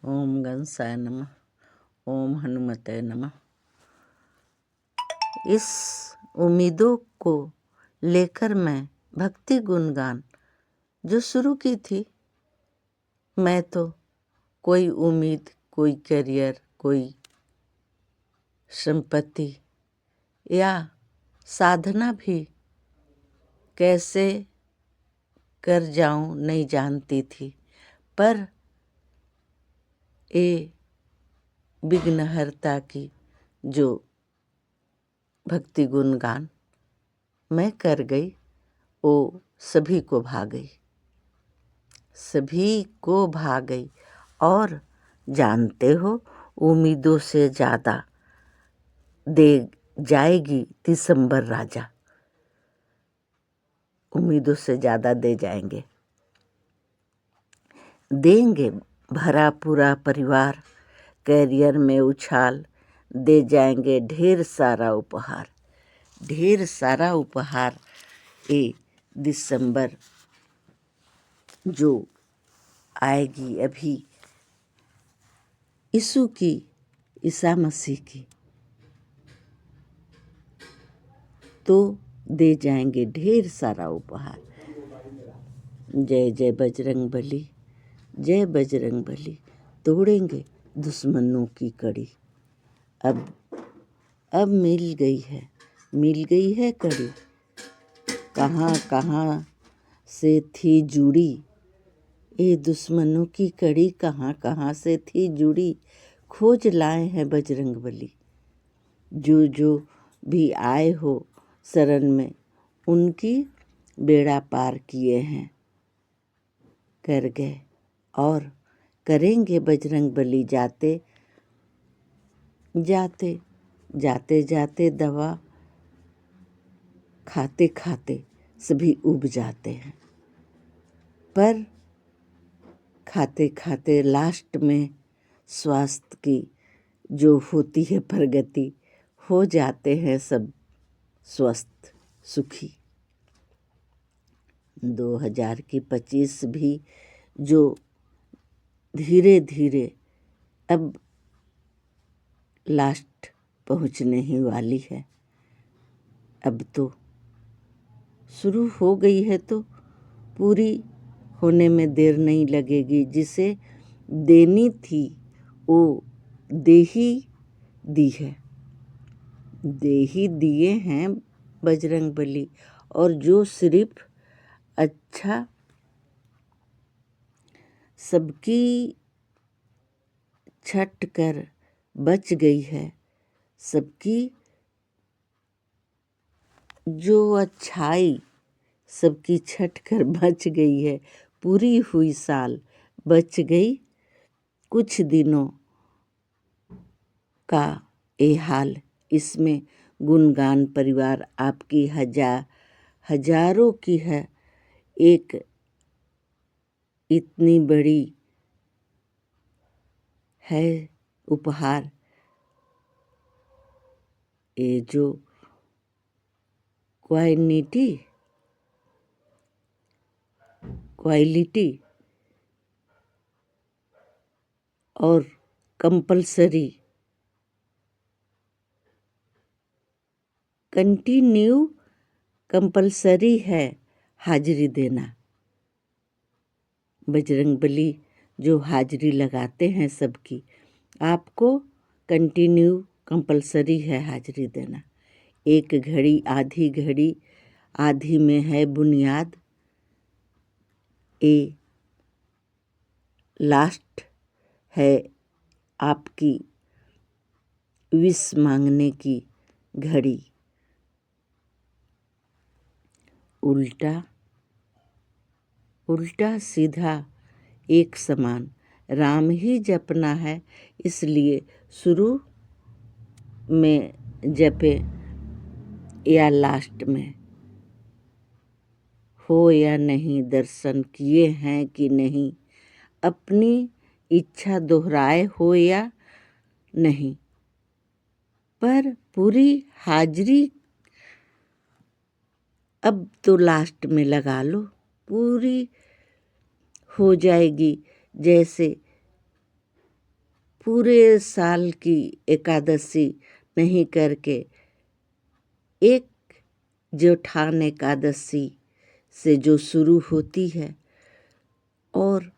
ओम गणसाय नमः। ओम हनुमते नमः। इस उम्मीदों को लेकर मैं भक्ति गुणगान जो शुरू की थी, मैं तो कोई उम्मीद, कोई करियर, कोई संपत्ति या साधना भी कैसे कर जाऊं नहीं जानती थी, पर ये विघ्नहर्ता की जो भक्ति गुणगान मैं कर गई, वो सभी को भा गई, सभी को भा गई। और जानते हो, उम्मीदों से ज़्यादा दे जाएगी दिसंबर राजा। उम्मीदों से ज़्यादा दे जाएंगे, देंगे भरा पूरा परिवार, कैरियर में उछाल दे जाएंगे ढेर सारा उपहार, ढेर सारा उपहार। ये दिसंबर जो आएगी अभी, यीशु की, ईसा मसीह की, तो दे जाएंगे ढेर सारा उपहार। जय जय बजरंग बली, जय बजरंग बली, तोड़ेंगे दुश्मनों की कड़ी। अब मिल गई है कड़ी, कहाँ कहाँ से थी जुड़ी। ये दुश्मनों की कड़ी कहाँ कहाँ से थी जुड़ी, खोज लाए हैं बजरंग बली। जो भी आए हो शरण में, उनकी बेड़ा पार किए हैं, कर गए और करेंगे बजरंग बली। जाते जाते जाते जाते दवा खाते खाते सभी उब जाते हैं, पर खाते खाते लास्ट में स्वास्थ्य की जो होती है प्रगति, हो जाते हैं सब स्वस्थ सुखी। 2025 भी जो धीरे धीरे अब लास्ट पहुंचने ही वाली है, अब तो शुरू हो गई है तो पूरी होने में देर नहीं लगेगी। जिसे देनी थी वो दे ही दी है, दे ही दिए हैं बजरंग बली। और जो सिर्फ अच्छा सबकी छट कर बच गई है, सबकी जो अच्छाई सबकी छट कर बच गई है, पूरी हुई साल बच गई कुछ दिनों का ये हाल। इसमें गुणगान परिवार आपकी हजारों की है, एक इतनी बड़ी है उपहार। ये जो क्वालिटी और कंपल्सरी कंपल्सरी है हाजिरी देना। बजरंग बली जो हाजिरी लगाते हैं सबकी, आपको कंपल्सरी है हाजिरी देना। एक घड़ी आधी में है बुनियाद, ये लास्ट है आपकी विश मांगने की घड़ी। उल्टा सीधा एक समान राम ही जपना है, इसलिए शुरू में जपे या लास्ट में, हो या नहीं, दर्शन किए हैं कि नहीं, अपनी इच्छा दोहराए हो या नहीं, पर पूरी हाजिरी अब तो लास्ट में लगा लो, पूरी हो जाएगी। जैसे पूरे साल की एकादशी नहीं करके एक जेठान एकादशी से जो शुरू होती है और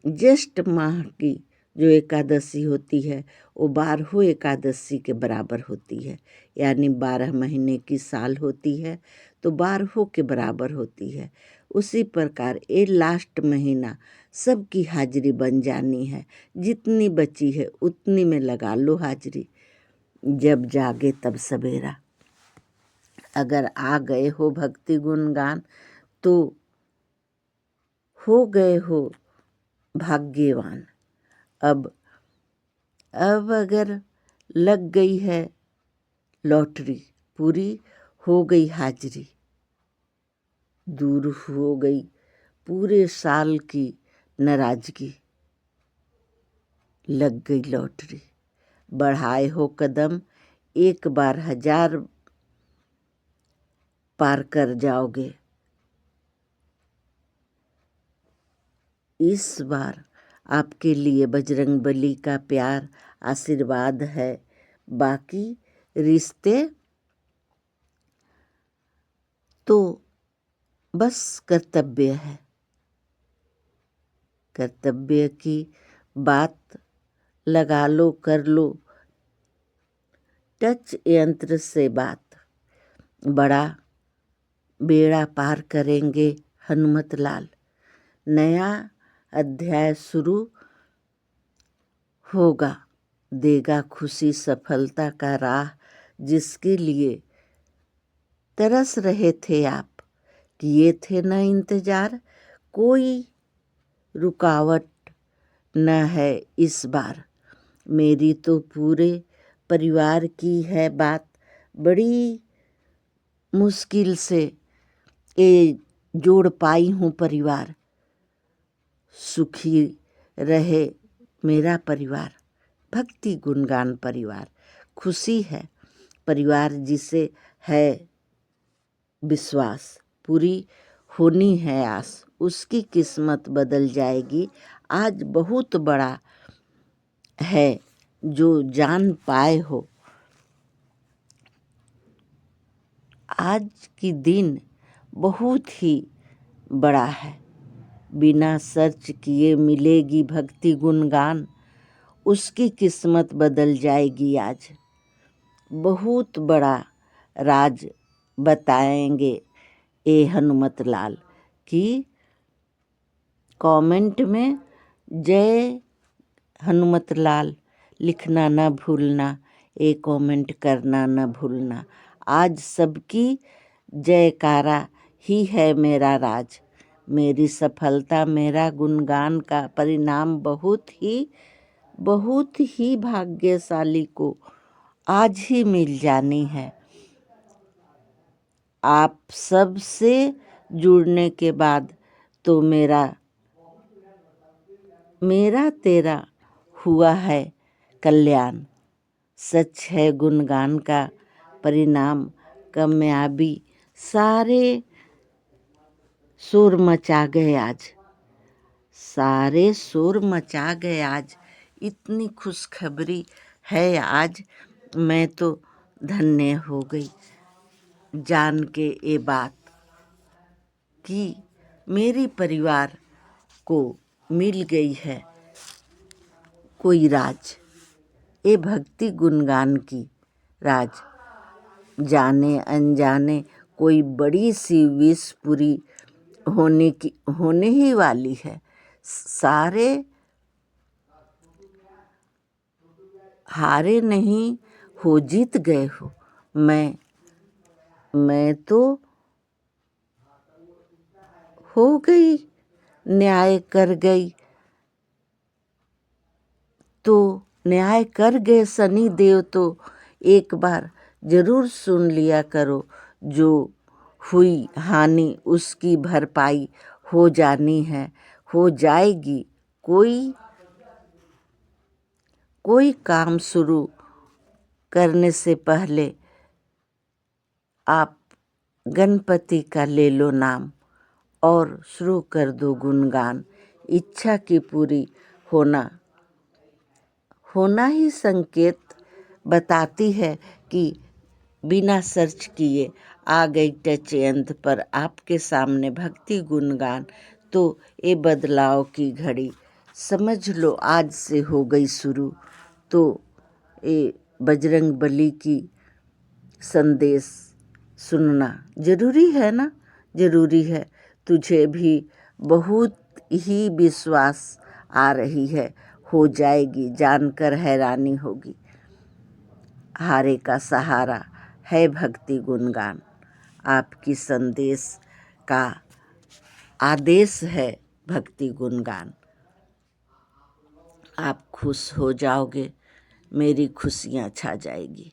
ज्येष्ठ माह की जो एकादशी होती है वो 12 एकादशी के बराबर होती है। यानी 12 महीने की साल होती है तो 12 के बराबर होती है। उसी प्रकार ये लास्ट महीना सबकी हाजिरी बन जानी है। जितनी बची है उतनी में लगा लो हाजिरी। जब जागे तब सवेरा। अगर आ गए हो भक्ति गुणगान तो हो गए हो भाग्यवान। अब अगर लग गई है लॉटरी, पूरी हो गई हाजिरी, दूर हो गई पूरे साल की नाराजगी, लग गई लॉटरी। बढ़ाए हो कदम एक बार 1000 पार कर जाओगे। इस बार आपके लिए बजरंगबली का प्यार आशीर्वाद है। बाकी रिश्ते तो बस कर्तव्य है। कर्तव्य की बात लगा लो, कर लो टच यंत्र से बात। बड़ा बेड़ा पार करेंगे हनुमत लाल। नया अध्याय शुरू होगा, देगा खुशी सफलता का राह। जिसके लिए तरस रहे थे आप, किए थे न इंतजार। कोई रुकावट न है इस बार। मेरी तो पूरे परिवार की है बात। बड़ी मुश्किल से ये जोड़ पाई हूँ परिवार। सुखी रहे मेरा परिवार। भक्ति गुणगान परिवार। खुशी है परिवार जिसे है विश्वास। पूरी होनी है आस, उसकी किस्मत बदल जाएगी। आज बहुत बड़ा है जो जान पाए हो। आज की दिन बहुत ही बड़ा है। बिना सर्च किए मिलेगी भक्ति गुणगान, उसकी किस्मत बदल जाएगी आज। बहुत बड़ा राज बताएंगे ए हनुमत लाल कि कमेंट में जय हनुमत लाल लिखना न भूलना, ए कमेंट करना न भूलना। आज सबकी जयकारा ही है मेरा राज। मेरी सफलता मेरा गुणगान का परिणाम बहुत ही भाग्यशाली को आज ही मिल जानी है। आप सब से जुड़ने के बाद तो मेरा तेरा हुआ है कल्याण। सच है गुणगान का परिणाम कामयाबी। सारे शोर मचा गए आज। सारे शोर मचा गए आज। इतनी खुशखबरी है आज। मैं तो धन्य हो गई जान के ये बात कि मेरी परिवार को मिल गई है कोई राज। ये भक्ति गुणगान की राज। जाने अनजाने कोई बड़ी सी विश पूरी होने ही वाली है। सारे हारे नहीं हो, जीत गए हो। मैं तो हो गई, न्याय कर गई। तो न्याय कर गए शनि देव। तो एक बार जरूर सुन लिया करो, जो हुई हानि उसकी भरपाई हो जानी है, हो जाएगी। कोई काम शुरू करने से पहले आप गणपति का ले लो नाम और शुरू कर दो गुणगान। इच्छा की पूरी होना होना ही संकेत बताती है कि बिना सर्च किए आ गई टच यंत्र पर आपके सामने भक्ति गुणगान। तो ये बदलाव की घड़ी समझ लो आज से हो गई शुरू। तो ये बजरंग बली की संदेश सुनना ज़रूरी है ना, ज़रूरी है। तुझे भी बहुत ही विश्वास आ रही है, हो जाएगी जानकर हैरानी होगी। हारे का सहारा है भक्ति गुणगान, आपकी संदेश का आदेश है भक्ति गुणगान। आप खुश हो जाओगे, मेरी खुशियाँ छा जाएगी।